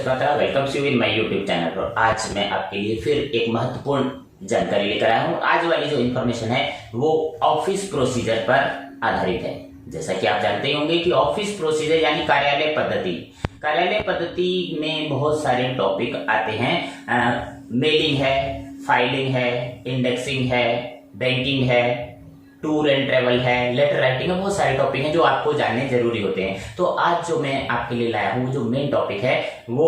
स्वागत है। Welcome you in my YouTube channel पर। आज मैं आपके लिए फिर एक महत्वपूर्ण जानकारी लेकर आया हूँ। आज वाली जो इन्फॉर्मेशन है वो ऑफिस प्रोसीजर पर आधारित है। जैसा कि आप जानते होंगे कि ऑफिस प्रोसीजर यानी कार्यालय पद्धति में बहुत सारे टॉपिक आते हैं। मेलिंग है, फाइलिंग है, इंडेक्सिंग है, बैंकिंग है, टूर एंड ट्रेवल है, लेटर राइटिंग है, बहुत सारे टॉपिक हैं जो आपको जानने जरूरी होते हैं। तो आज जो मैं आपके लिए लाया हूं, जो मेन टॉपिक है वो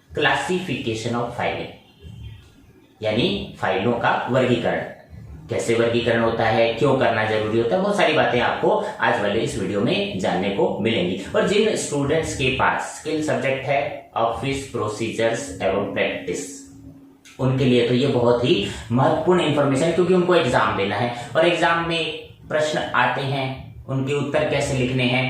क्लासिफिकेशन ऑफ फाइलिंग यानी फाइलों का वर्गीकरण। कैसे वर्गीकरण होता है, क्यों करना जरूरी होता है, बहुत सारी बातें आपको आज वाले इस वीडियो में जानने को मिलेंगी। और जिन स्टूडेंट्स के पास स्किल सब्जेक्ट है ऑफिस प्रोसीजर्स एवं प्रैक्टिस, उनके लिए तो ये बहुत ही महत्वपूर्ण इंफॉर्मेशन है, क्योंकि उनको एग्जाम देना है और एग्जाम में प्रश्न आते हैं, उनके उत्तर कैसे लिखने हैं,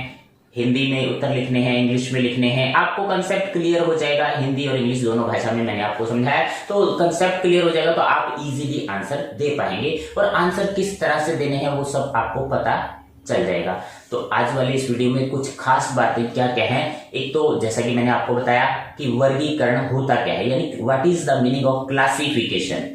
हिंदी में उत्तर लिखने हैं, इंग्लिश में लिखने हैं। आपको कंसेप्ट क्लियर हो जाएगा, हिंदी और इंग्लिश दोनों भाषा में मैंने आपको समझाया, तो कंसेप्ट क्लियर हो जाएगा तो आप इजीली आंसर दे पाएंगे। और आंसर किस तरह से देने हैं वो सब आपको पता चल जाएगा। तो आज वाले इस वीडियो में कुछ खास बातें क्या क्या हैं। एक तो जैसा कि मैंने आपको बताया कि वर्गीकरण होता क्या है, यानी what is the meaning of classification,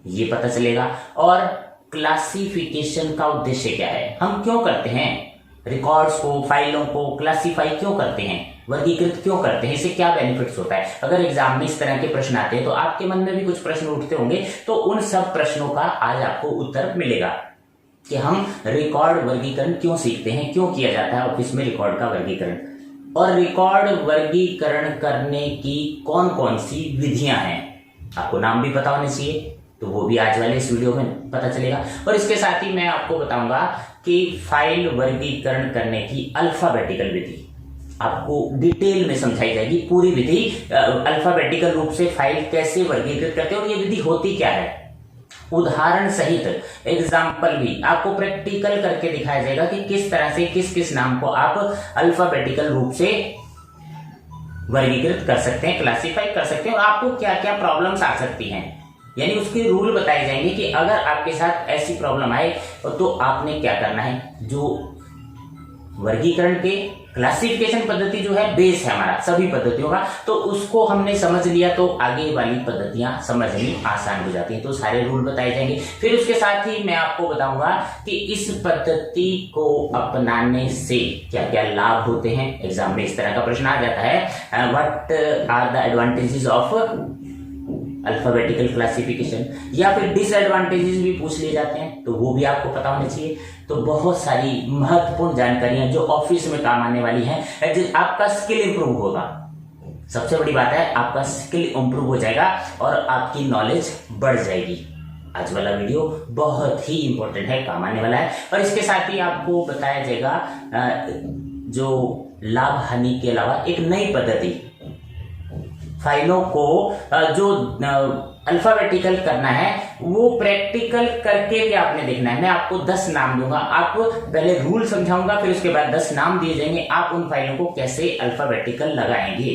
ये पता चलेगा। और क्लासिफिकेशन का उद्देश्य क्या है, हम क्यों करते हैं रिकॉर्ड्स को, फाइलों को क्लासिफाई क्यों करते हैं, वर्गीकृत क्यों करते हैं, इससे क्या बेनिफिट्स होता है। अगर एग्जाम में इस तरह के प्रश्न आते हैं तो आपके मन में भी कुछ प्रश्न उठते होंगे, तो उन सब प्रश्नों का आज आपको उत्तर मिलेगा कि हम रिकॉर्ड वर्गीकरण क्यों सीखते हैं, क्यों किया जाता है ऑफिस में रिकॉर्ड का वर्गीकरण, और रिकॉर्ड वर्गीकरण करने की कौन कौन सी विधियां हैं। आपको नाम भी पता होने चाहिए, तो वो भी आज वाले इस वीडियो में पता चलेगा। और इसके साथ ही मैं आपको बताऊंगा कि फाइल वर्गीकरण करने की अल्फाबेटिकल विधि आपको डिटेल में समझाई जाएगी। पूरी विधि अल्फाबेटिकल रूप से फाइल कैसे वर्गीकृत करते हैं और ये विधि होती क्या है, उदाहरण सहित एग्जाम्पल भी आपको प्रैक्टिकल करके दिखाया जाएगा कि किस तरह से किस किस नाम को आप अल्फाबेटिकल रूप से वर्गीकृत कर सकते हैं, क्लासिफाई कर सकते हैं, और आपको क्या क्या प्रॉब्लम्स आ सकती हैं, यानी उसके रूल बताए जाएंगे कि अगर आपके साथ ऐसी प्रॉब्लम आए तो आपने क्या करना है। जो वर्गीकरण के क्लासिफिकेशन पद्धति जो है बेस है हमारा सभी पद्धतियों का, तो उसको हमने समझ लिया तो आगे वाली पद्धतियां समझनी आसान हो जाती हैं। तो सारे रूल बताए जाएंगे। फिर उसके साथ ही मैं आपको बताऊंगा कि इस पद्धति को अपनाने से क्या क्या लाभ होते हैं। एग्जाम में इस तरह का प्रश्न आ जाता है, what are the advantages of alphabetical classification, या फिर डिसएडवांटेजेस भी पूछ लिए जाते हैं, तो वो भी आपको पता होने चाहिए। तो बहुत सारी महत्वपूर्ण जानकारियां जो ऑफिस में काम आने वाली हैं, आपका स्किल इंप्रूव होगा। सबसे बड़ी बात है आपका स्किल इंप्रूव हो जाएगा और आपकी नॉलेज बढ़ जाएगी। आज वाला वीडियो बहुत ही इंपॉर्टेंट है, काम आने वाला है। और इसके साथ ही आपको बताया जाएगा जो लाभ हानि के अलावा एक नई पद्धति, फाइलों को जो अल्फाबेटिकल करना है वो प्रैक्टिकल करके भी आपने देखना है। मैं आपको 10 नाम दूंगा, आपको पहले रूल समझाऊंगा, फिर उसके बाद 10 नाम दिए जाएंगे, आप उन फाइलों को कैसे अल्फाबेटिकल लगाएंगे।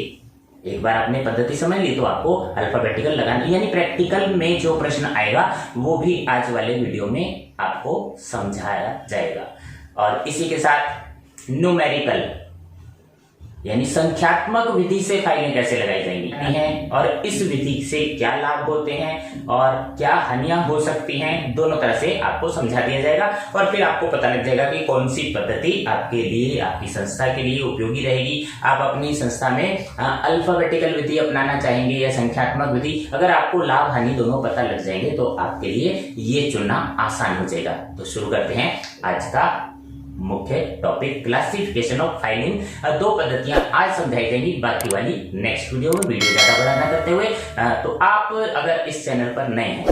एक बार आपने पद्धति समझ ली तो आपको अल्फाबेटिकल लगाना, यानी प्रैक्टिकल में जो प्रश्न आएगा वो भी आज वाले वीडियो में आपको समझाया जाएगा। और इसी के साथ न्यूमेरिकल यानी संख्यात्मक विधि से फाइलें कैसे लगाई जाएंगी हैं, और इस विधि से क्या लाभ होते हैं और क्या हानियां हो सकती हैं, दोनों तरह से आपको समझा दिया जाएगा। और फिर आपको पता लग जाएगा कि कौन सी पद्धति आपके लिए, आपकी संस्था के लिए उपयोगी रहेगी। आप अपनी संस्था में अल्फाबेटिकल विधि अपनाना चाहेंगे या संख्यात्मक विधि, अगर आपको लाभ हानि दोनों पता लग जाएंगे तो आपके लिए ये चुनना आसान हो जाएगा। तो शुरू करते हैं आज का मुख्य टॉपिक, क्लासिफिकेशन ऑफ फाइलिंग। 2 पद्धतियां आज समझाई जाएंगी, बाकी वाली नेक्स्ट वीडियो में। वीडियो ज्यादा बड़ा ना करते हुए, तो आप अगर इस चैनल पर नए हैं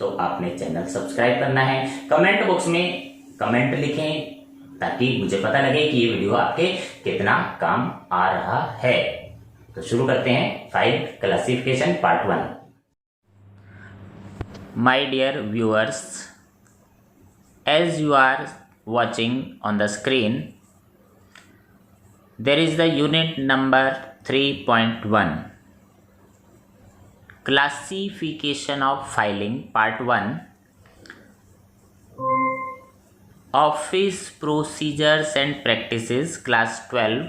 तो आपने चैनल सब्सक्राइब करना है। कमेंट बॉक्स में कमेंट लिखें ताकि मुझे पता लगे कि ये वीडियो आपके कितना काम आ रहा है। तो शुरू करते हैं file classification part 1। My dear viewers, as you are watching on the screen, there is the unit number 3.1, classification of filing part 1, office procedures and practices, class 12,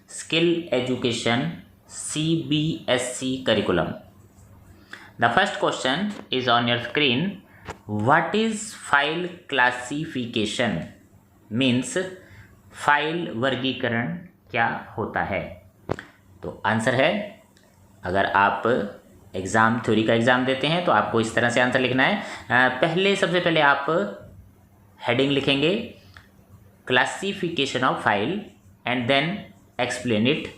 skill education, CBSE curriculum. The first question is on your screen. What is file classification? Means file वर्गीकरण क्या होता है? तो answer है, अगर आप exam theory का exam देते हैं तो आपको इस तरह से आंसर लिखना है। सबसे पहले आप हेडिंग लिखेंगे classification of file and then explain it.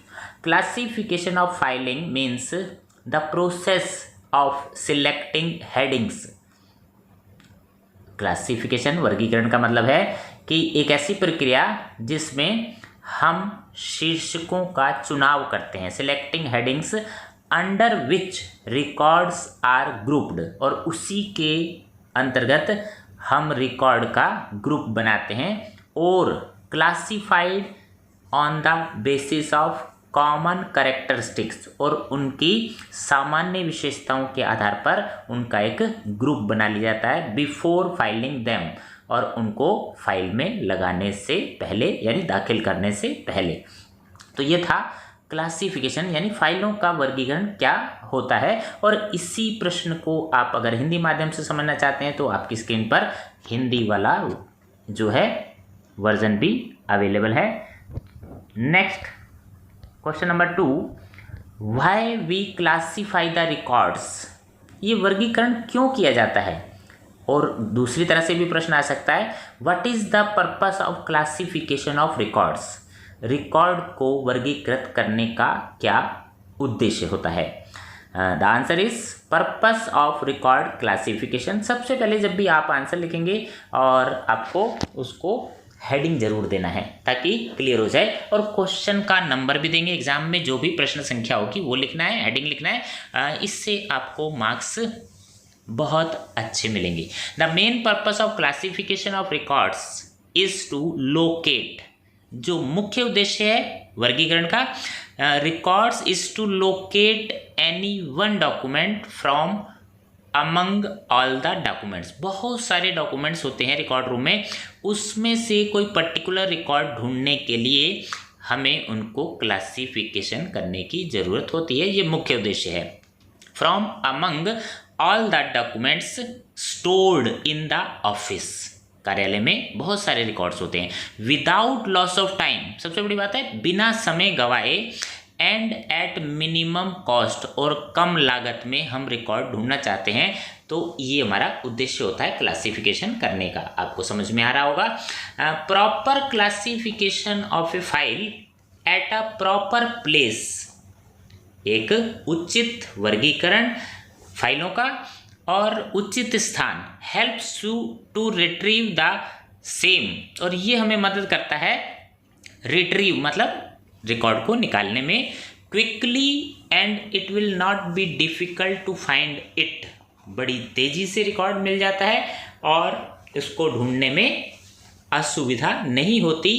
Classification of filing means the process of selecting headings. Classification वर्गीकरण का मतलब है कि एक ऐसी प्रक्रिया जिसमें हम शीर्षकों का चुनाव करते हैं, selecting headings under which records are grouped, और उसी के अंतर्गत हम रिकॉर्ड का ग्रुप बनाते हैं और classified on the basis of common characteristics, और उनकी सामान्य विशेषताओं के आधार पर उनका एक ग्रुप बना लिया जाता है बिफोर फाइलिंग देम, और उनको फाइल में लगाने से पहले यानी दाखिल करने से पहले। तो ये था क्लासिफिकेशन यानी फाइलों का वर्गीकरण क्या होता है। और इसी प्रश्न को आप अगर हिंदी माध्यम से समझना चाहते हैं तो आपकी स्क्रीन पर हिंदी वाला जो है वर्जन भी अवेलेबल है। Next question number 2, why we classify the records. ये वर्गीकरण क्यों किया जाता है? और दूसरी तरह से भी प्रश्न आ सकता है, what is the purpose of classification of records. Record को वर्गीकृत करने का क्या उद्देश्य होता है? The answer is purpose of record classification. सबसे पहले जब भी आप आंसर लिखेंगे और आपको उसको हेडिंग जरूर देना है ताकि क्लियर हो जाए, और क्वेश्चन का नंबर भी देंगे एग्जाम में, जो भी प्रश्न संख्या होगी वो लिखना है, हेडिंग लिखना है। इससे आपको मार्क्स बहुत अच्छे मिलेंगे। The main purpose of classification of records is to locate, जो मुख्य उद्देश्य है वर्गीकरण का, records is to locate any one document from among all the documents. बहुत सारे डॉक्यूमेंट्स होते हैं रिकॉर्ड रूम में, उसमें से कोई पर्टिकुलर रिकॉर्ड ढूंढने के लिए हमें उनको क्लासिफिकेशन करने की ज़रूरत होती है। ये मुख्य उद्देश्य है। From among all the documents stored in the office, कार्यालय में बहुत सारे रिकॉर्ड्स होते हैं। विदाउट लॉस ऑफ टाइम, सबसे बड़ी बात है बिना समय गवाए, एंड एट मिनिमम कॉस्ट, और कम लागत में हम रिकॉर्ड ढूंढना चाहते हैं, तो ये हमारा उद्देश्य होता है क्लासिफिकेशन करने का। आपको समझ में आ रहा होगा। Proper classification of a file at a proper place, एक उचित वर्गीकरण फाइलों का और उचित स्थान, helps to retrieve the same, और ये हमें मदद करता है रिट्रीव मतलब रिकॉर्ड को निकालने में, quickly, and it will not be difficult to find it, बड़ी तेजी से रिकॉर्ड मिल जाता है और इसको ढूंढने में असुविधा नहीं होती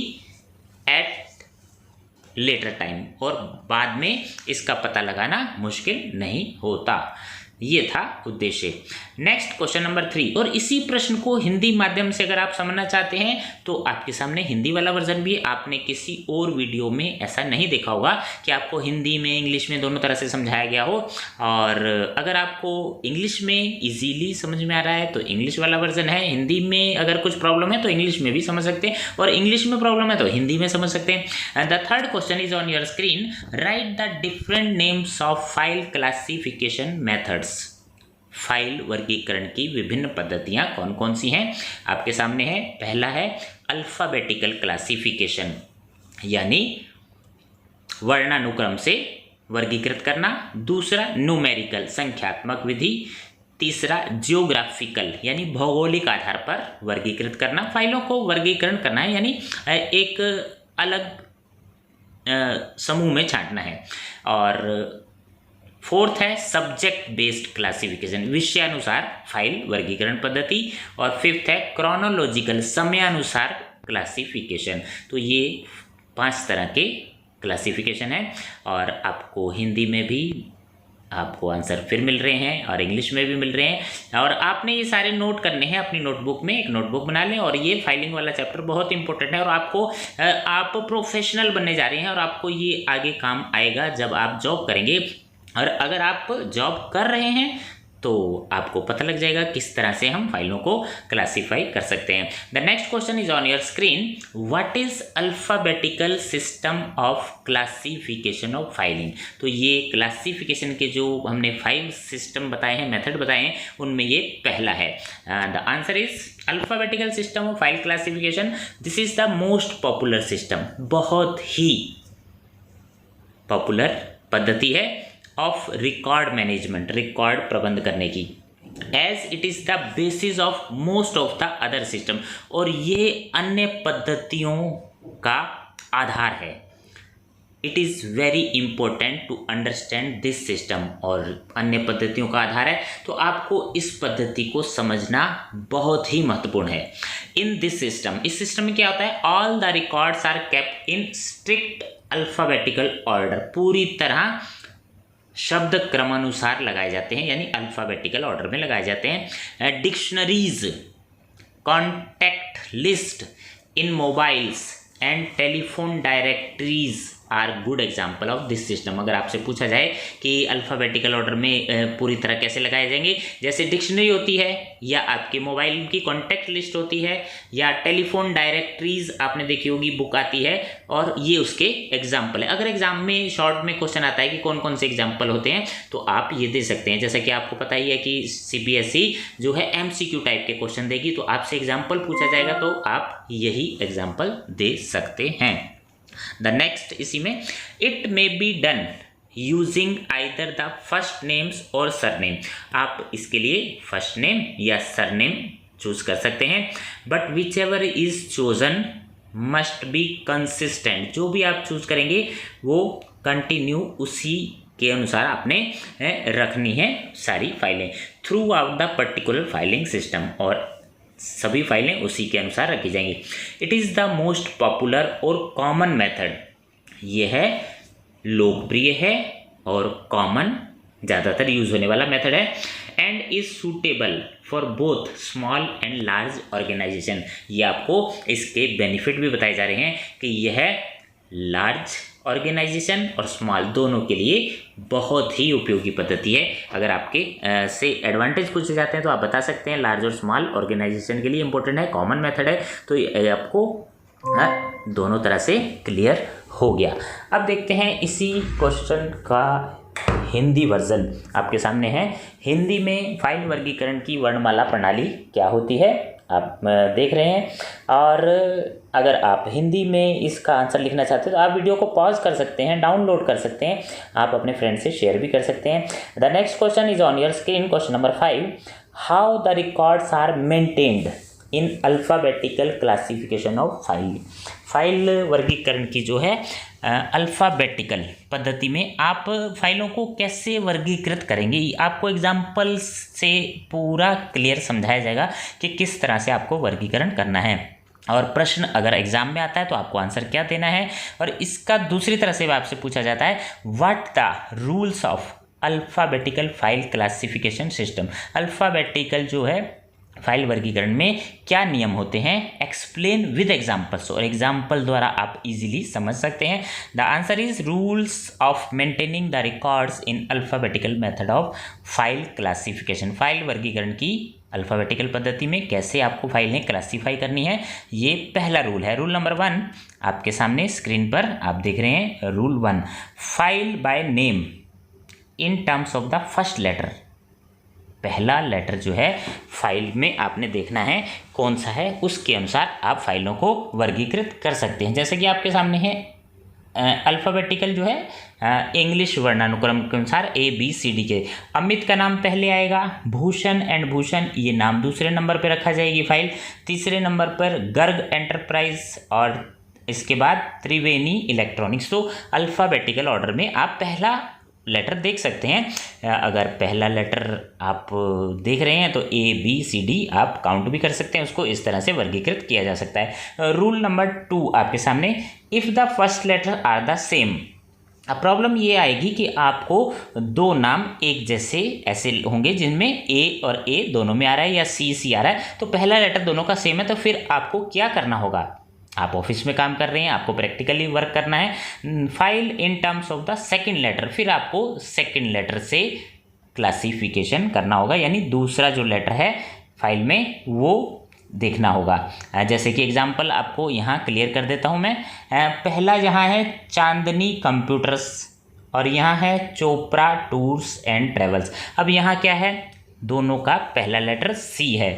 एट लेटर टाइम, और बाद में इसका पता लगाना मुश्किल नहीं होता। ये था उद्देश्य। नेक्स्ट क्वेश्चन नंबर 3, और इसी प्रश्न को हिंदी माध्यम से अगर आप समझना चाहते हैं तो आपके सामने हिंदी वाला वर्जन भी, आपने किसी और वीडियो में ऐसा नहीं देखा होगा कि आपको हिंदी में इंग्लिश में दोनों तरह से समझाया गया हो। और अगर आपको इंग्लिश में इजीली समझ में आ रहा है तो इंग्लिश वाला वर्जन है, हिंदी में अगर कुछ प्रॉब्लम है तो इंग्लिश में भी समझ सकते हैं, और इंग्लिश में प्रॉब्लम है तो हिंदी में समझ सकते हैं। The third question is on your screen, right the different names of file classification methods. File वर्गीकरण की विभिन्न पद्धतियां कौन कौन सी हैं आपके सामने है। पहला है अल्फाबेटिकल क्लासिफिकेशन, यानी वर्णानुक्रम से वर्गीकृत करना। दूसरा न्यूमेरिकल, संख्यात्मक विधि। तीसरा जियोग्राफिकल, यानी भौगोलिक आधार पर वर्गीकृत करना। फाइलों को वर्गीकरण करना है यानी एक अलग समूह में छांटना है। और फोर्थ है सब्जेक्ट बेस्ड क्लासिफिकेशन, विषयानुसार फाइल वर्गीकरण पद्धति। और फिफ्थ है क्रोनोलॉजिकल, समयानुसार क्लासिफिकेशन। तो ये 5 तरह के क्लासिफिकेशन है, और आपको हिंदी में भी आपको आंसर फिर मिल रहे हैं और इंग्लिश में भी मिल रहे हैं। और आपने ये सारे नोट करने हैं अपनी नोटबुक में, एक नोटबुक बना लें। और ये फाइलिंग वाला चैप्टर बहुत इंपॉर्टेंट है और आपको आप प्रोफेशनल बनने जा रहे हैं और आपको ये आगे काम आएगा जब आप जॉब करेंगे। और अगर आप जॉब कर रहे हैं तो आपको पता लग जाएगा किस तरह से हम फाइलों को क्लासीफाई कर सकते हैं। The next question is on your screen, what is alphabetical system of classification of filing. तो ये क्लासिफिकेशन के जो हमने 5 सिस्टम बताए हैं, मेथड बताए हैं, उनमें ये पहला है। The answer is alphabetical system of file classification, this is the most popular system, बहुत ही पॉपुलर पद्धति है ऑफ रिकॉर्ड मैनेजमेंट, रिकॉर्ड प्रबंध करने की, as it is the basis of most of the other system, और ये अन्य पद्धतियों का आधार है। It is very important to understand this system, और अन्य पद्धतियों का आधार है तो आपको इस पद्धति को समझना बहुत ही महत्वपूर्ण है। इन दिस सिस्टम, इस सिस्टम में क्या होता है, all the records are kept in strict alphabetical order, पूरी तरह शब्द क्रमानुसार लगाए जाते हैं, यानी अल्फ़ाबेटिकल ऑर्डर में लगाए जाते हैं। Dictionaries, contact list in mobiles and telephone directories are good example of this system. अगर आपसे पूछा जाए कि अल्फ़ाबेटिकल ऑर्डर में पूरी तरह कैसे लगाए जाएंगे, जैसे डिक्शनरी होती है, या आपके मोबाइल की कॉन्टैक्ट लिस्ट होती है, या टेलीफोन डायरेक्टरीज आपने देखी होगी बुक आती है, और ये उसके एग्जाम्पल है। अगर एग्जाम में शॉर्ट में क्वेश्चन आता है कि कौन कौन से एग्जाम्पल होते हैं तो आप ये दे सकते हैं। जैसा कि आपको पता ही है कि CBSE जो है MCQ टाइप के क्वेश्चन देगी, तो आपसे एग्जाम्पल पूछा जाएगा तो आप यही एग्जाम्पल दे सकते हैं। द नेक्स्ट इसी में, it may be done using either the first names और सरनेम। आप इसके लिए फर्स्ट नेम या सरनेम चूज कर सकते हैं, but which ever is chosen must be consistent. जो भी आप चूज करेंगे वो कंटिन्यू उसी के अनुसार आपने रखनी है सारी फाइलें through out the particular filing system, और सभी फाइलें उसी के अनुसार रखी जाएंगी। It is the most popular और कॉमन मेथड, यह है लोकप्रिय है और कॉमन ज़्यादातर यूज होने वाला मेथड है, and is suitable for both small and large organisation. ये आपको इसके बेनिफिट भी बताए जा रहे हैं कि यह लार्ज ऑर्गेनाइजेशन और स्मॉल दोनों के लिए बहुत ही उपयोगी पद्धति है। अगर आपके से एडवांटेज पूछे जाते हैं तो आप बता सकते हैं लार्ज और स्मॉल ऑर्गेनाइजेशन के लिए इंपॉर्टेंट है, कॉमन मेथड है, तो ये आपको दोनों तरह से क्लियर हो गया। अब देखते हैं इसी क्वेश्चन का हिंदी वर्जन आपके सामने है। हिंदी में फाइल वर्गीकरण की वर्णमाला प्रणाली क्या होती है आप देख रहे हैं, और अगर आप हिंदी में इसका आंसर लिखना चाहते हैं तो आप वीडियो को पॉज कर सकते हैं, डाउनलोड कर सकते हैं, आप अपने फ्रेंड से शेयर भी कर सकते हैं। The next question is on your screen, question number 5, how the records are maintained in alphabetical classification of file. File वर्गीकरण की जो है अल्फ़ाबेटिकल पद्धति में आप फाइलों को कैसे वर्गीकृत करेंगे, आपको एग्जाम्पल से पूरा क्लियर समझाया जाएगा कि किस तरह से आपको वर्गीकरण करना है। और प्रश्न अगर एग्जाम में आता है तो आपको आंसर क्या देना है, और इसका दूसरी तरह से आपसे पूछा जाता है what the rules of alphabetical file classification system. Alphabetical जो है फाइल वर्गीकरण में क्या नियम होते हैं, एक्सप्लेन विद एग्जाम्पल्स, और एग्जाम्पल द्वारा आप इजीली समझ सकते हैं। The answer is rules of maintaining the records in alphabetical method of file classification. File वर्गीकरण की अल्फ़ाबेटिकल पद्धति में कैसे आपको फाइलें क्लासीफाई करनी है, ये पहला रूल है। रूल नंबर 1 आपके सामने स्क्रीन पर आप देख रहे हैं। Rule 1, file by name in terms of the first letter. पहला लेटर जो है फाइल में आपने देखना है कौन सा है, उसके अनुसार आप फाइलों को वर्गीकृत कर सकते हैं। जैसे कि आपके सामने है अल्फ़ाबेटिकल जो है इंग्लिश वर्णानुक्रम के अनुसार ABCD के। अमित का नाम पहले आएगा, भूषण एंड भूषण ये नाम दूसरे नंबर पर रखा जाएगी फाइल, तीसरे नंबर पर गर्ग एंटरप्राइज, और इसके बाद त्रिवेणी इलेक्ट्रॉनिक्स। तो अल्फ़ाबेटिकल ऑर्डर में आप पहला लेटर देख सकते हैं। अगर पहला लेटर आप देख रहे हैं तो ABCD आप काउंट भी कर सकते हैं, उसको इस तरह से वर्गीकृत किया जा सकता है। रूल नंबर 2 आपके सामने, if the first letter are the same, अब प्रॉब्लम ये आएगी कि आपको दो नाम एक जैसे ऐसे होंगे जिनमें ए और ए दोनों में आ रहा है या सी आ रहा है, तो पहला लेटर दोनों का सेम है, तो फिर आपको क्या करना होगा। आप ऑफिस में काम कर रहे हैं, आपको प्रैक्टिकली वर्क करना है, file in terms of the second letter, फिर आपको सेकंड लेटर से क्लासिफिकेशन करना होगा, यानी दूसरा जो लेटर है फाइल में वो देखना होगा। जैसे कि एग्जांपल आपको यहाँ क्लियर कर देता हूँ मैं। पहला यहाँ है चांदनी कंप्यूटर्स और यहाँ है चोपड़ा टूर्स एंड ट्रेवल्स। अब यहाँ क्या है, दोनों का पहला लेटर सी है,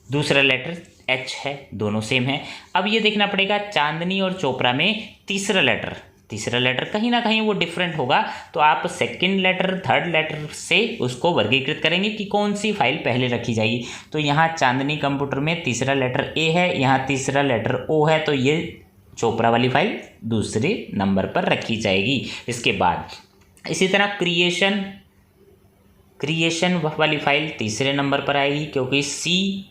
दूसरा लेटर एच है, दोनों सेम है। अब ये देखना पड़ेगा चांदनी और चोपड़ा में तीसरा लेटर कहीं ना कहीं वो डिफरेंट होगा, तो आप सेकंड लेटर थर्ड लेटर से उसको वर्गीकृत करेंगे कि कौन सी फाइल पहले रखी जाएगी। तो यहाँ चांदनी कंप्यूटर में तीसरा लेटर ए है, यहाँ तीसरा लेटर ओ है, तो ये चोपड़ा वाली फाइल दूसरे नंबर पर रखी जाएगी। इसके बाद इसी तरह क्रिएशन वाली फाइल तीसरे नंबर पर आएगी, क्योंकि सी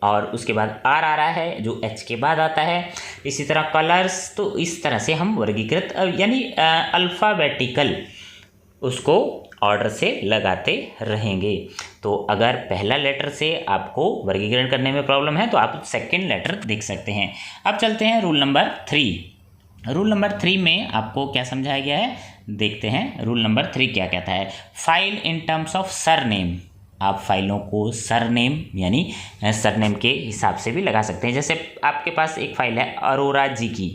और उसके बाद आर आ रहा है जो एच के बाद आता है। इसी तरह कलर्स, तो इस तरह से हम वर्गीकृत यानी अल्फ़ाबेटिकल उसको ऑर्डर से लगाते रहेंगे। तो अगर पहला लेटर से आपको वर्गीकरण करने में प्रॉब्लम है तो आप सेकंड लेटर देख सकते हैं। अब चलते हैं रूल नंबर 3। रूल नंबर 3 में आपको क्या समझाया गया है, देखते हैं। रूल नंबर 3 क्या कहता है, file in terms of surname. आप फाइलों को सरनेम यानी सरनेम के हिसाब से भी लगा सकते हैं। जैसे आपके पास एक फाइल है अरोरा जी की,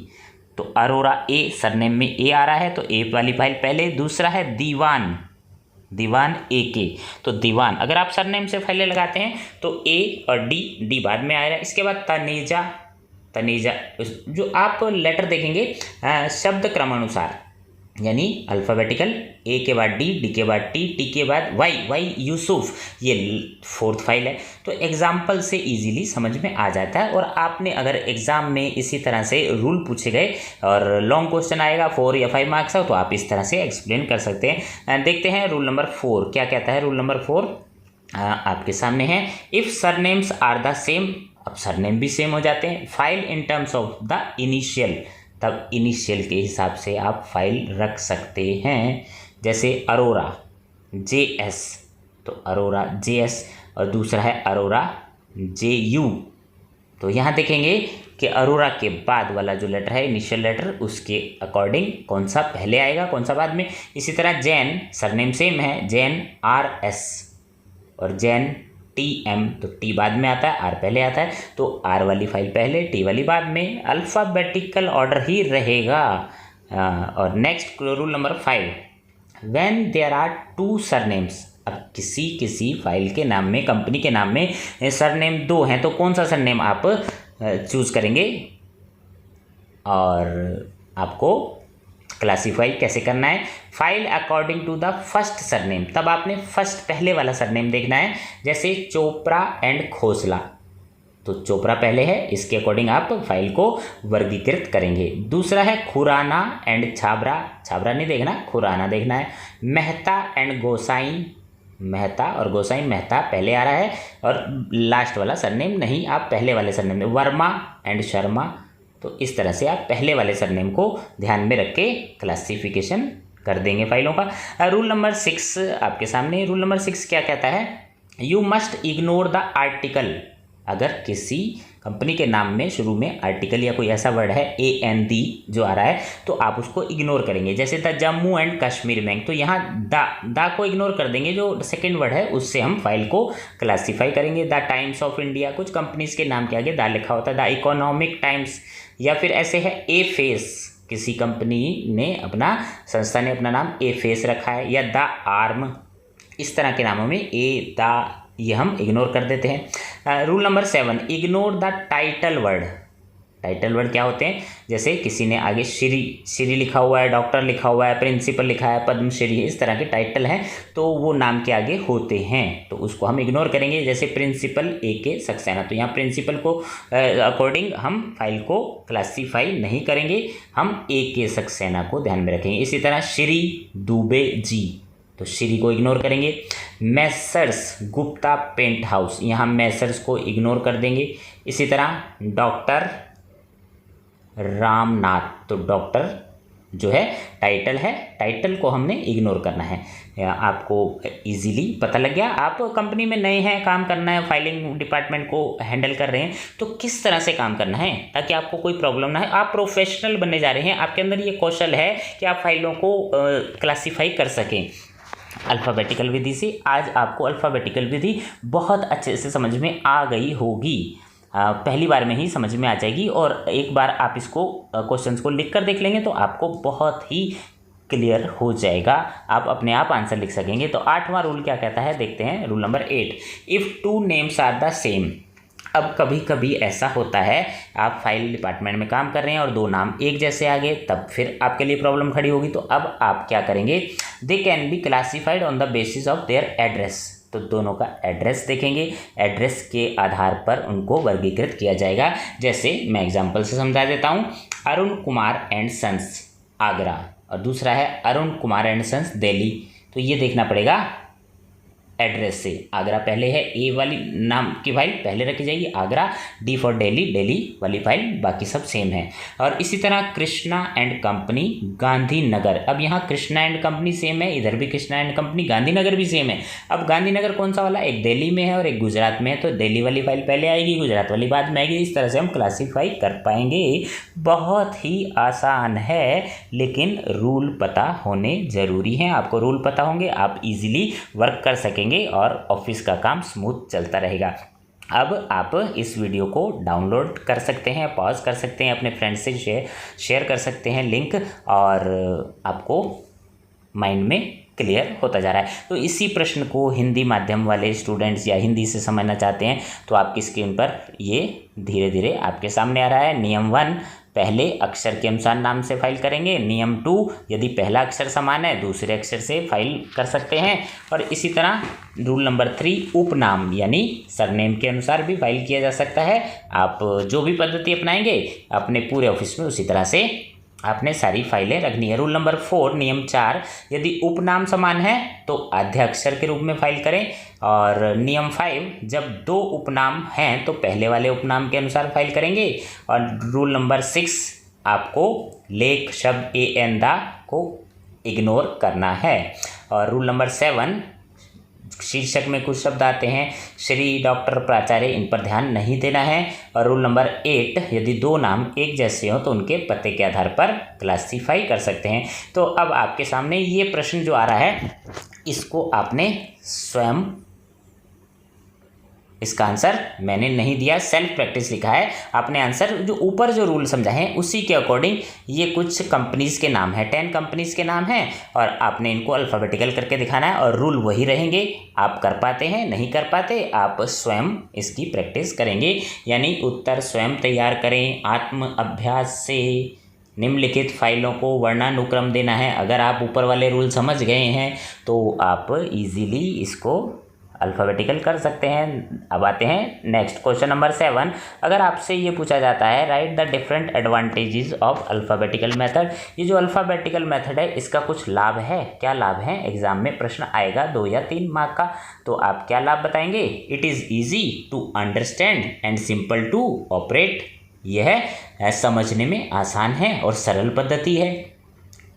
तो अरोरा ए, सरनेम में ए आ रहा है तो ए वाली फाइल पहले। दूसरा है दीवान ए के, तो दीवान अगर आप सरनेम से फाइलें लगाते हैं तो ए और डी बाद में आएगा। इसके बाद तनेजा जो आप लेटर देखेंगे शब्द क्रमानुसार, यानी अल्फ़ाबेटिकल, ए के बाद डी के बाद टी के बाद वाई यूसुफ, ये फोर्थ फाइल है। तो एग्जाम्पल से इजीली समझ में आ जाता है। और आपने अगर एग्ज़ाम में इसी तरह से रूल पूछे गए और लॉन्ग क्वेश्चन आएगा 4 या 5 मार्क्स का, तो आप इस तरह से एक्सप्लेन कर सकते हैं। देखते हैं रूल नंबर 4 क्या कहता है। रूल नंबर 4 आपके सामने है, if surnames are the same. अब सरनेम भी सेम हो जाते हैं, file in terms of the initial, तब इनिशियल के हिसाब से आप फाइल रख सकते हैं। जैसे अरोरा JS, तो अरोरा JS और दूसरा है अरोरा JU। तो यहाँ देखेंगे कि अरोरा के बाद वाला जो लेटर है इनिशियल लेटर, उसके अकॉर्डिंग कौन सा पहले आएगा कौन सा बाद में। इसी तरह जैन, सरनेम सेम है, जैन RS और जैन TM, तो टी बाद में आता है, आर पहले आता है, तो आर वाली फाइल पहले, टी वाली बाद में, अल्फ़ाबेटिकल ऑर्डर ही रहेगा। और next rule number 5, when there are 2 surnames. अब किसी फाइल के नाम में, कंपनी के नाम में सरनेम 2 हैं, तो कौन सा सरनेम आप चूज़ करेंगे और आपको क्लासीफाई कैसे करना है। File according to the first surname, तब आपने फर्स्ट पहले वाला सरनेम देखना है। जैसे चोपड़ा एंड खोसला, तो चोपड़ा पहले है, इसके अकॉर्डिंग आप फाइल को वर्गीकृत करेंगे। दूसरा है खुराना एंड छाबरा नहीं देखना, खुराना देखना है। मेहता एंड गोसाई, मेहता और गोसाई, मेहता पहले आ रहा है और लास्ट वाला सरनेम नहीं, आप पहले वाले सरनेम में। वर्मा एंड शर्मा, तो इस तरह से आप पहले वाले सरनेम को ध्यान में रख के क्लासिफिकेशन कर देंगे फाइलों का। रूल नंबर 6 आपके सामने। रूल नंबर 6 क्या कहता है, you must ignore the article. अगर किसी कंपनी के नाम में शुरू में आर्टिकल या कोई ऐसा वर्ड है AND जो आ रहा है, तो आप उसको इग्नोर करेंगे। जैसे the Jammu and Kashmir bank, तो यहाँ दा को इग्नोर कर देंगे, जो सेकंड वर्ड है उससे हम फाइल को क्लासीफाई करेंगे। द टाइम्स ऑफ इंडिया, कुछ कंपनीज के नाम के आगे दा लिखा होता है, द इकोनॉमिक टाइम्स, या फिर ऐसे है ए फेस, किसी कंपनी ने अपना, संस्था ने अपना नाम ए फेस रखा है, या द आर्म, इस तरह के नामों में ए द, ये हम इग्नोर कर देते हैं। Rule number 7, ignore the title word. Title word क्या होते हैं, जैसे किसी ने आगे श्री लिखा हुआ है, डॉक्टर लिखा हुआ है, प्रिंसिपल लिखा है, पद्मश्री, इस तरह के टाइटल हैं, तो वो नाम के आगे होते हैं, तो उसको हम इग्नोर करेंगे। जैसे प्रिंसिपल AK सक्सेना, तो यहाँ प्रिंसिपल को अकॉर्डिंग हम फाइल को क्लासीफाई नहीं करेंगे, हम AK सक्सेना को ध्यान में रखेंगे। इसी तरह श्री दुबे जी, तो श्री को इग्नोर करेंगे। मैसर्स गुप्ता पेंट हाउस, यहाँ मैसर्स को इग्नोर कर देंगे। इसी तरह डॉक्टर रामनाथ, तो डॉक्टर जो है टाइटल को हमने इग्नोर करना है। आपको इजीली पता लग गया। आप कंपनी में नए हैं, काम करना है, फाइलिंग डिपार्टमेंट को हैंडल कर रहे हैं, तो किस तरह से काम करना है ताकि आपको कोई प्रॉब्लम ना है। आप प्रोफेशनल बनने जा रहे हैं, आपके अंदर ये कौशल है कि आप फाइलों को क्लासीफाई कर सकें अल्फ़ाबेटिकल विधि से। आज आपको अल्फ़ाबेटिकल विधि बहुत अच्छे से समझ में आ गई होगी, पहली बार में ही समझ में आ जाएगी। और एक बार आप इसको क्वेश्चंस को लिख कर देख लेंगे तो आपको बहुत ही क्लियर हो जाएगा, आप अपने आप आंसर लिख सकेंगे। तो 8वां रूल क्या कहता है, देखते हैं। Rule number 8, if 2 names are the same. अब कभी कभी ऐसा होता है, आप फाइल डिपार्टमेंट में काम कर रहे हैं और 2 नाम एक जैसे आ गए, तब फिर आपके लिए प्रॉब्लम खड़ी होगी। तो अब आप क्या करेंगे, they can be classified on the basis of there address. तो दोनों का एड्रेस देखेंगे, एड्रेस के आधार पर उनको वर्गीकृत किया जाएगा। जैसे मैं एग्जांपल से समझा देता हूँ, अरुण कुमार एंड सन्स आगरा, और दूसरा है अरुण कुमार एंड सन्स दिल्ली। तो ये देखना पड़ेगा एड्रेस से। आगरा पहले है, ए वाली नाम की फाइल पहले रखी जाएगी आगरा, डी फॉर दिल्ली वाली फाइल बाकी सब सेम है। और इसी तरह कृष्णा एंड कंपनी गांधीनगर, अब यहाँ कृष्णा एंड कंपनी सेम है, इधर भी कृष्णा एंड कंपनी गांधीनगर भी सेम है। अब गांधीनगर कौन सा वाला, एक दिल्ली में है और एक गुजरात में है, तो दिल्ली वाली फाइल पहले आएगी, गुजरात वाली बाद में आएगी। इस तरह से हम क्लासीफाई कर पाएंगे। बहुत ही आसान है, लेकिन रूल पता होने ज़रूरी हैं। आपको रूल पता होंगे, आप इजीली वर्क कर सकेंगे और ऑफिस का काम स्मूथ चलता रहेगा। अब आप इस वीडियो को डाउनलोड कर सकते हैं, पॉज कर सकते हैं, अपने फ्रेंड से शेयर कर सकते हैं लिंक, और आपको माइंड में क्लियर होता जा रहा है। तो इसी प्रश्न को हिंदी माध्यम वाले स्टूडेंट्स या हिंदी से समझना चाहते हैं तो आपकी स्क्रीन पर ये धीरे धीरे आपके सामने आ रहा है। नियम 1, पहले अक्षर के अनुसार नाम से फाइल करेंगे। नियम 2, यदि पहला अक्षर समान है दूसरे अक्षर से फाइल कर सकते हैं। और इसी तरह रूल नंबर 3, उपनाम यानी सरनेम के अनुसार भी फाइल किया जा सकता है। आप जो भी पद्धति अपनाएंगे अपने पूरे ऑफिस में उसी तरह से आपने सारी फाइलें रखनी है। रूल नंबर 4, नियम 4, यदि उपनाम समान है तो आद्य अक्षर के रूप में फाइल करें। और नियम 5, जब 2 उपनाम हैं तो पहले वाले उपनाम के अनुसार फाइल करेंगे। और रूल नंबर 6, आपको लेख शब्द ए एन दा को इग्नोर करना है। और रूल नंबर 7, शीर्षक में कुछ शब्द आते हैं, श्री, डॉक्टर, प्राचार्य, इन पर ध्यान नहीं देना है। और रूल नंबर 8, यदि 2 नाम एक जैसे हो तो उनके पते के आधार पर क्लासीफाई कर सकते हैं। तो अब आपके सामने ये प्रश्न जो आ रहा है, इसको आपने स्वयं, इसका आंसर मैंने नहीं दिया, सेल्फ प्रैक्टिस लिखा है। आपने आंसर जो ऊपर जो रूल समझा है उसी के अकॉर्डिंग, ये कुछ कंपनीज़ के नाम है, 10 कंपनीज़ के नाम हैं, और आपने इनको अल्फ़ाबेटिकल करके दिखाना है और रूल वही रहेंगे। आप कर पाते हैं, नहीं कर पाते, आप स्वयं इसकी प्रैक्टिस करेंगे। यानी उत्तर स्वयं तैयार करें आत्म अभ्यास से। निम्नलिखित फाइलों को वर्णानुक्रम देना है। अगर आप ऊपर वाले रूल समझ गए हैं तो आप इजीली इसको अल्फ़ाबेटिकल कर सकते हैं। अब आते हैं नेक्स्ट क्वेश्चन नंबर 7। अगर आपसे ये पूछा जाता है, right the different advantages of alphabetical method, ये जो अल्फ़ाबेटिकल मेथड है इसका कुछ लाभ है, क्या लाभ है? एग्जाम में प्रश्न आएगा 2 या 3 मार्क का, तो आप क्या लाभ बताएंगे? It is easy to understand and simple to operate, यह समझने में आसान है और सरल पद्धति है।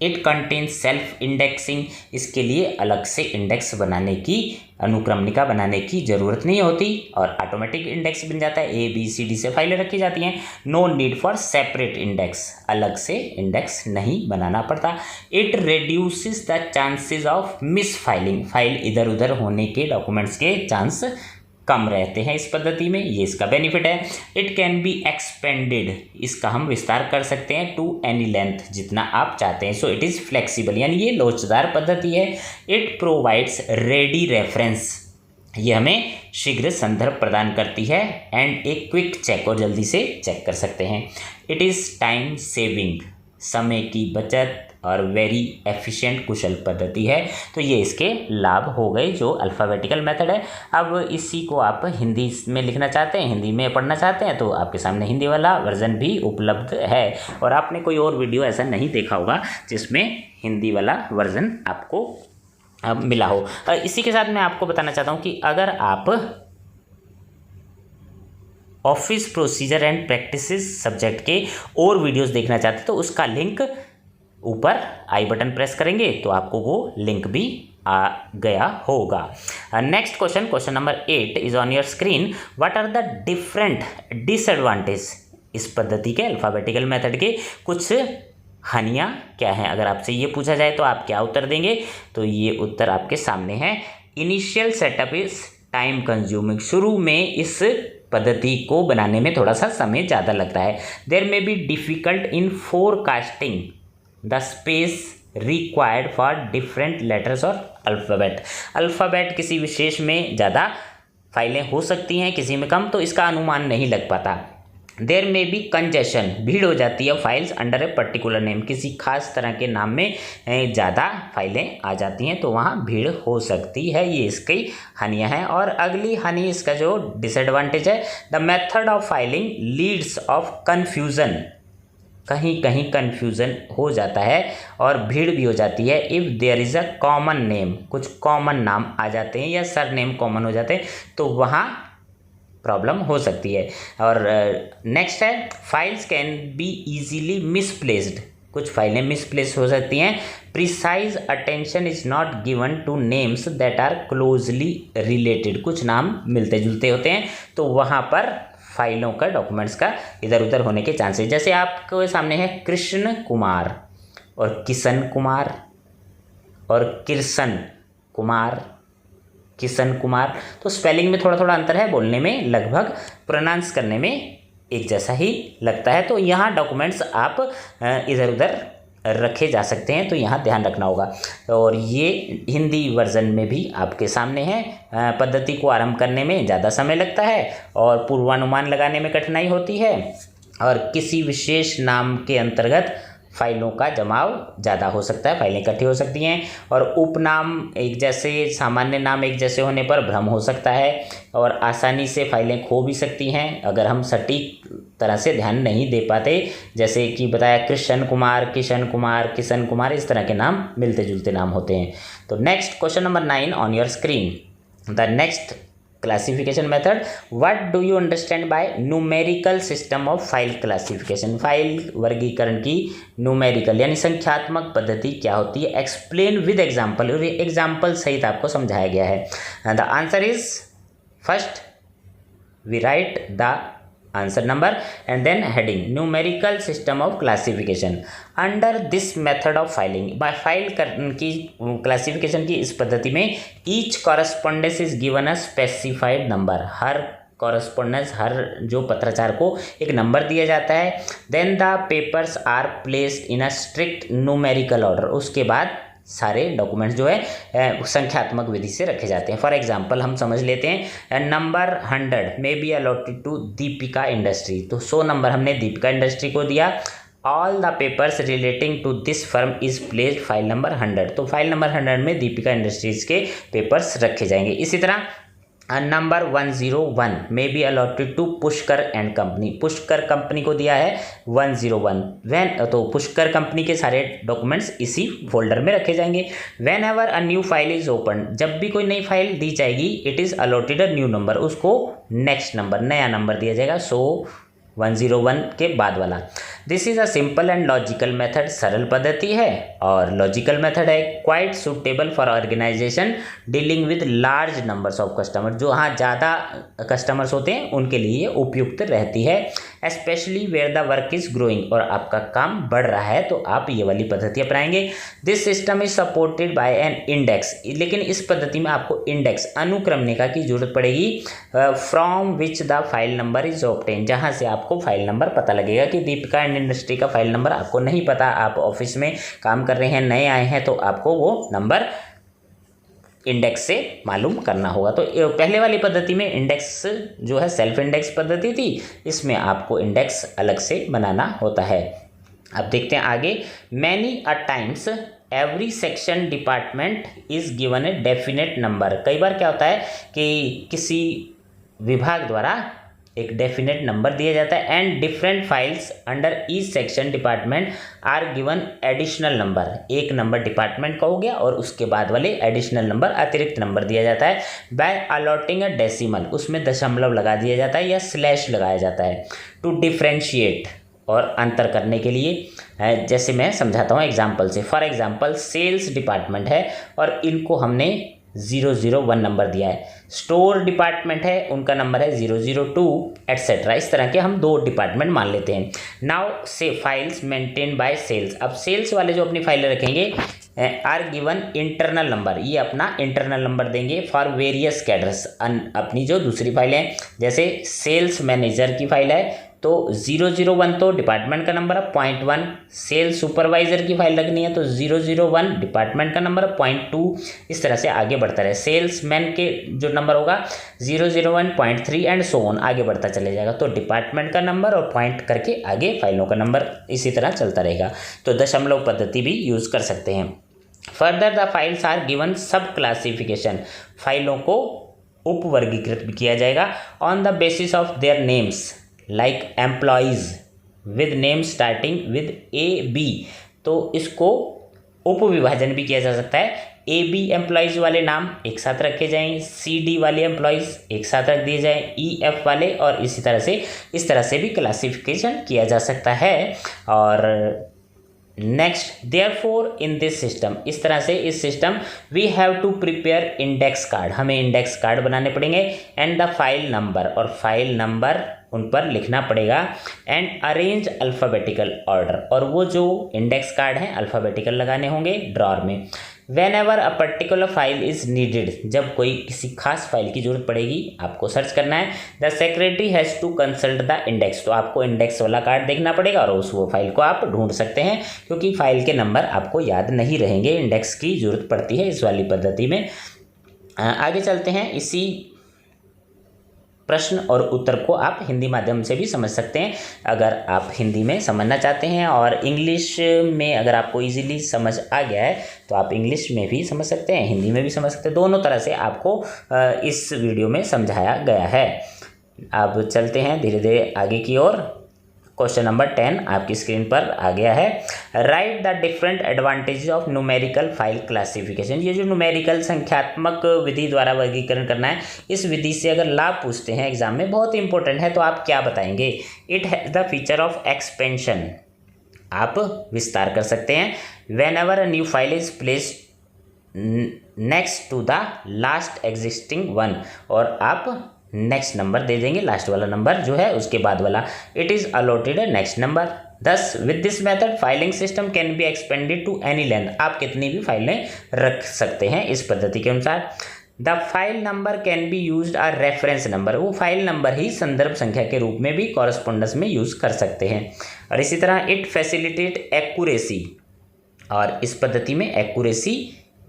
इट कंटेन्स सेल्फ इंडेक्सिंग, इसके लिए अलग से इंडेक्स बनाने की, अनुक्रमणिका बनाने की ज़रूरत नहीं होती और ऑटोमेटिक इंडेक्स बन जाता है। ABCD से फाइलें रखी जाती हैं। No need for separate index, अलग से इंडेक्स नहीं बनाना पड़ता। It reduces the chances of misfiling, file इधर उधर होने के, डॉक्यूमेंट्स के चांस कम रहते हैं इस पद्धति में, ये इसका बेनिफिट है। इट कैन बी एक्सपेंडेड, इसका हम विस्तार कर सकते हैं टू एनी लेंथ, जितना आप चाहते हैं। सो इट इज़ फ्लेक्सिबल, यानी ये लोचदार पद्धति है। इट प्रोवाइड्स रेडी रेफरेंस, ये हमें शीघ्र संदर्भ प्रदान करती है। एंड एक क्विक चेक, और जल्दी से चेक कर सकते हैं। इट इज़ टाइम सेविंग, समय की बचत और वेरी एफिशिएंट, कुशल पद्धति है। तो ये इसके लाभ हो गए जो अल्फ़ाबेटिकल मेथड है। अब इसी को आप हिंदी में लिखना चाहते हैं, हिंदी में पढ़ना चाहते हैं, तो आपके सामने हिंदी वाला वर्जन भी उपलब्ध है। और आपने कोई और वीडियो ऐसा नहीं देखा होगा जिसमें हिंदी वाला वर्जन आपको मिला हो। इसी के साथ मैं आपको बताना चाहता हूँ कि अगर आप office procedure and practices subject के और वीडियोस देखना चाहते हैं तो उसका लिंक ऊपर आई बटन प्रेस करेंगे तो आपको वो लिंक भी आ गया होगा। Next question, question number 8 is on your screen. What are the different disadvantage, इस पद्धति के अल्फ़ाबेटिकल मेथड के कुछ हानियाँ क्या हैं? अगर आपसे ये पूछा जाए तो आप क्या उत्तर देंगे? तो ये उत्तर आपके सामने है। Initial setup is time consuming, शुरू में इस पद्धति को बनाने में थोड़ा सा समय ज़्यादा लगता है। There may be difficult in forecasting the space required for different letters और अल्फ़ाबेट, अल्फ़ाबेट किसी विशेष में ज़्यादा फाइलें हो सकती हैं, किसी में कम, तो इसका अनुमान नहीं लग पाता। देयर में भी कंजेशन, भीड़ हो जाती है files under a particular name, किसी खास तरह के नाम में ज़्यादा फाइलें आ जाती हैं तो वहाँ भीड़ हो सकती है। ये इसकी हानियाँ हैं। और अगली हानि, इसका जो डिसएडवांटेज है, the method of filing Leeds of confusion, कहीं कहीं कन्फ्यूज़न हो जाता है और भीड़ भी हो जाती है। If there is a common name, कुछ कॉमन नाम आ जाते हैं या सर नेम कॉमन हो जाते हैं तो वहाँ प्रॉब्लम हो सकती है। और नेक्स्ट है, files can be easily misplaced, कुछ फाइलें मिसप्लेस हो सकती हैं। Precise attention is not given to names that are closely related, कुछ नाम मिलते जुलते होते हैं तो वहाँ पर फाइलों का, डॉक्यूमेंट्स का इधर उधर होने के चांसेस, जैसे आपके सामने है कृष्ण कुमार और किशन कुमार और किशन कुमार, किशन कुमार, तो स्पेलिंग में थोड़ा थोड़ा अंतर है, बोलने में लगभग, प्रोनाउंस करने में एक जैसा ही लगता है। तो यहाँ डॉक्यूमेंट्स आप इधर उधर रखे जा सकते हैं, तो यहाँ ध्यान रखना होगा। और ये हिंदी वर्जन में भी आपके सामने है। पद्धति को आरंभ करने में ज़्यादा समय लगता है और पूर्वानुमान लगाने में कठिनाई होती है और किसी विशेष नाम के अंतर्गत फाइलों का जमाव ज़्यादा हो सकता है, फाइलें इकट्ठी हो सकती हैं और उपनाम एक जैसे, सामान्य नाम एक जैसे होने पर भ्रम हो सकता है और आसानी से फाइलें खो भी सकती हैं अगर हम सटीक तरह से ध्यान नहीं दे पाते। जैसे कि बताया कृष्ण कुमार, किशन कुमार, किशन कुमार, इस तरह के नाम मिलते जुलते नाम होते हैं। तो next question number 9 on your screen, the next classification method, what do you understand by numerical system of file classification, file वर्गीकरण की न्यूमेरिकल यानी संख्यात्मक पद्धति क्या होती है? एक्सप्लेन विद एग्जाम्पल, और एग्जाम्पल सहित आपको समझाया गया है। The answer is first we write the answer number and then heading numerical system of classification under this method of filing, by file की क्लासिफिकेशन की इस पद्धति में each correspondence is given a specified number, हर correspondence, हर जो पत्राचार को एक नंबर दिया जाता है। Then the papers are placed in a strict numerical order, उसके बाद सारे डॉक्यूमेंट्स जो है संख्यात्मक विधि से रखे जाते हैं। फॉर एग्जांपल हम समझ लेते हैं number 100 may be allotted to Deepika industry, तो 100 नंबर हमने दीपिका इंडस्ट्री को दिया। All the papers relating to this firm is placed file number 100, तो फाइल नंबर 100 में दीपिका इंडस्ट्रीज के पेपर्स रखे जाएंगे। इसी तरह number 101 may be allotted to Pushkar and company, Pushkar company को दिया है 101, वैन तो पुष्कर कंपनी के सारे डॉक्यूमेंट्स इसी फोल्डर में रखे जाएंगे। Whenever a new file is open, जब भी कोई नई फाइल दी जाएगी it is allotted a new number, उसको नेक्स्ट नंबर, नया नंबर दिया जाएगा। सो 101 के बाद वाला। This is a simple and logical method, सरल पद्धति है और लॉजिकल मेथड है। Quite suitable for organisation dealing with large numbers of customer, जो हाँ ज़्यादा कस्टमर्स होते हैं उनके लिए उपयुक्त रहती है। Specially where the work is growing, और आपका काम बढ़ रहा है तो आप ये वाली पद्धति अपनाएंगे। This system is supported by an index, लेकिन इस पद्धति में आपको इंडेक्स, अनुक्रमणिका की जरूरत पड़ेगी। From which the file number is obtain, जहाँ से आपको फाइल नंबर पता लगेगा कि दीपिका एंड इंडस्ट्री का फाइल नंबर आपको नहीं पता, आप ऑफिस में काम कर रहे हैं, नए आए हैं, तो आपको वो नंबर इंडेक्स से मालूम करना होगा। तो पहले वाली पद्धति में इंडेक्स जो है सेल्फ इंडेक्स पद्धति थी, इसमें आपको इंडेक्स अलग से बनाना होता है। अब देखते हैं आगे। Many a times every section department is given a definite number, कई बार क्या होता है कि किसी विभाग द्वारा एक डेफिनेट नंबर दिया जाता है। And different files under each section department are given additional number, एक नंबर डिपार्टमेंट का हो गया और उसके बाद वाले एडिशनल नंबर, अतिरिक्त नंबर दिया जाता है। बाय अलॉटिंग अ डेसिमल, उसमें दशमलव लगा दिया जाता है या स्लैश लगाया जाता है। टू डिफ्रेंशिएट, और अंतर करने के लिए जैसे मैं समझाता हूँ एग्जाम्पल से। फॉर एग्जाम्पल सेल्स डिपार्टमेंट है और इनको हमने 001 नंबर दिया है। स्टोर डिपार्टमेंट है, उनका नंबर है 002 एट्सेट्रा। इस तरह के हम 2 डिपार्टमेंट मान लेते हैं। नाउ से फाइल्स मेंटेन बाय सेल्स। अब सेल्स वाले जो अपनी फाइलें रखेंगे आर गिवन इंटरनल नंबर, ये अपना इंटरनल नंबर देंगे फॉर वेरियस कैडर्स। अपनी जो दूसरी फाइलें हैं जैसे सेल्स मैनेजर की फाइल है तो 001 तो डिपार्टमेंट का नंबर है, 0.1 सेल्स सुपरवाइजर की फाइल रखनी है तो 001 डिपार्टमेंट का नंबर है, 0.2 इस तरह से आगे बढ़ता रहे। सेल्समैन के जो नंबर होगा 001, 0.3 एंड सो ऑन आगे बढ़ता चले जाएगा। तो डिपार्टमेंट का नंबर और पॉइंट करके आगे फाइलों का नंबर इसी तरह चलता रहेगा। तो दशमलव पद्धति भी यूज़ कर सकते हैं। Further the files are given sub classification, फाइलों को उपवर्गीकृत भी किया जाएगा on the basis of their names like employees with name starting with AB। तो इसको उपविभाजन भी किया जा सकता है। AB एम्प्लॉयज़ वाले नाम एक साथ रखे जाएं, CD वाले एम्प्लॉयज़ एक साथ रख दिए जाएं, EF वाले, और इसी तरह से इस तरह से भी क्लासिफिकेशन किया जा सकता है। और next therefore in this system, इस तरह से इस system we have to prepare index card, हमें इंडेक्स कार्ड बनाने पड़ेंगे एंड द फाइल नंबर, और फाइल नंबर उन पर लिखना पड़ेगा एंड अरेंज अल्फ़ाबेटिकल ऑर्डर, और वो जो इंडेक्स कार्ड हैं अल्फ़ाबेटिकल लगाने होंगे ड्रॉर में। When ever a particular file is needed, जब कोई किसी खास फाइल की जरूरत पड़ेगी आपको सर्च करना है, the secretary has to consult the index, तो आपको इंडेक्स वाला कार्ड देखना पड़ेगा और उस वो फाइल को आप ढूंढ सकते हैं क्योंकि फाइल के नंबर आपको याद नहीं रहेंगे, इंडेक्स की जरूरत पड़ती है इस वाली पद्धति में। आगे चलते हैं। इसी प्रश्न और उत्तर को आप हिंदी माध्यम से भी समझ सकते हैं अगर आप हिंदी में समझना चाहते हैं, और इंग्लिश में अगर आपको इजीली समझ आ गया है तो आप इंग्लिश में भी समझ सकते हैं, हिंदी में भी समझ सकते हैं। दोनों तरह से आपको इस वीडियो में समझाया गया है। अब चलते हैं धीरे धीरे आगे की ओर। क्वेश्चन नंबर 10 आपकी स्क्रीन पर आ गया है। Right the different advantages of numerical file classification. ये जो न्यूमेरिकल संख्यात्मक विधि द्वारा वर्गीकरण करना है, इस विधि से अगर लाभ पूछते हैं एग्जाम में, बहुत इंपॉर्टेंट है, तो आप क्या बताएंगे? It has the feature of expansion, आप विस्तार कर सकते हैं। Whenever a new file is placed next to the last existing one, और आप नेक्स्ट नंबर दे देंगे, लास्ट वाला नंबर जो है उसके बाद वाला। It is allotted next number. Thus with this method filing system can be expanded to any length, आप कितनी भी फाइलें रख सकते हैं इस पद्धति के अनुसार। The file number can be used a reference number, वो फाइल नंबर ही संदर्भ संख्या के रूप में भी कॉरस्पॉन्डेंस में यूज़ कर सकते हैं। और इसी तरह इट फैसिलिटेट एक्यूरेसी, और इस पद्धति में एक्यूरेसी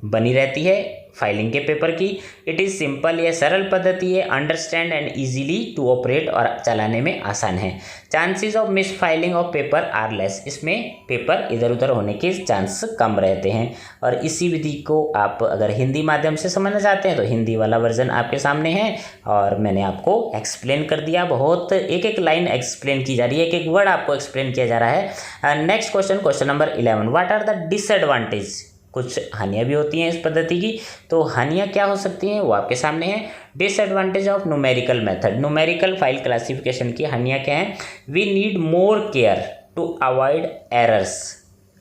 बनी रहती है फाइलिंग के पेपर की। इट इज़ सिंपल, ये सरल पद्धति है, understand and easily to operate, और चलाने में आसान है। Chances of misfiling of paper are less, इसमें पेपर इधर उधर होने के चांस कम रहते हैं। और इसी विधि को आप अगर हिंदी माध्यम से समझना चाहते हैं तो हिंदी वाला वर्जन आपके सामने है, और मैंने आपको एक्सप्लेन कर दिया, बहुत एक एक लाइन एक्सप्लेन की जा रही है, एक एक वर्ड आपको एक्सप्लेन किया जा रहा है। Next question, question number 11, what are the disadvantage? कुछ हानियाँ भी होती हैं इस पद्धति की, तो हानियाँ क्या हो सकती हैं वो आपके सामने है। Disadvantage of numerical method, numerical file classification की हानियाँ क्या हैं? We need more care to avoid errors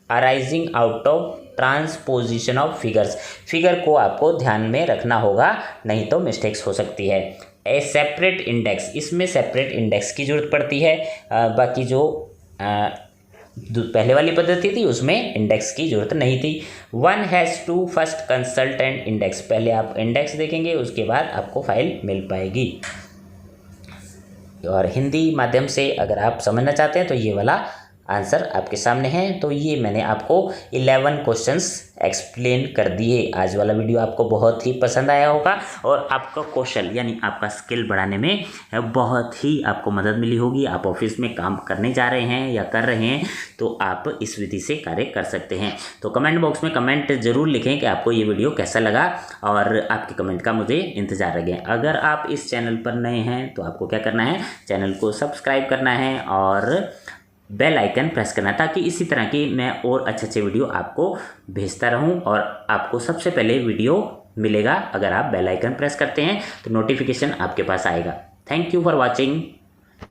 arising out of transposition of figures, figure को आपको ध्यान में रखना होगा, नहीं तो मिस्टेक्स हो सकती है। ए सेपरेट इंडेक्स, इसमें सेपरेट इंडेक्स की जरूरत पड़ती है, बाकी जो पहले वाली पद्धति थी उसमें इंडेक्स की जरूरत नहीं थी। One has to first consult and index, पहले आप इंडेक्स देखेंगे उसके बाद आपको फाइल मिल पाएगी। और हिंदी माध्यम से अगर आप समझना चाहते हैं तो ये वाला आंसर आपके सामने है। तो ये मैंने आपको 11 क्वेश्चंस एक्सप्लेन कर दिए। आज वाला वीडियो आपको बहुत ही पसंद आया होगा और आपका कौशल यानी आपका स्किल बढ़ाने में बहुत ही आपको मदद मिली होगी। आप ऑफिस में काम करने जा रहे हैं या कर रहे हैं तो आप इस विधि से कार्य कर सकते हैं। तो कमेंट बॉक्स में कमेंट ज़रूर लिखें कि आपको ये वीडियो कैसा लगा, और आपके कमेंट का मुझे इंतज़ार रहे। अगर आप इस चैनल पर नए हैं तो आपको क्या करना है, चैनल को सब्सक्राइब करना है और बेल आइकन प्रेस करना, ताकि इसी तरह की मैं और अच्छे वीडियो आपको भेजता रहूं और आपको सबसे पहले वीडियो मिलेगा। अगर आप बेल आइकन प्रेस करते हैं तो नोटिफिकेशन आपके पास आएगा। Thank you for watching.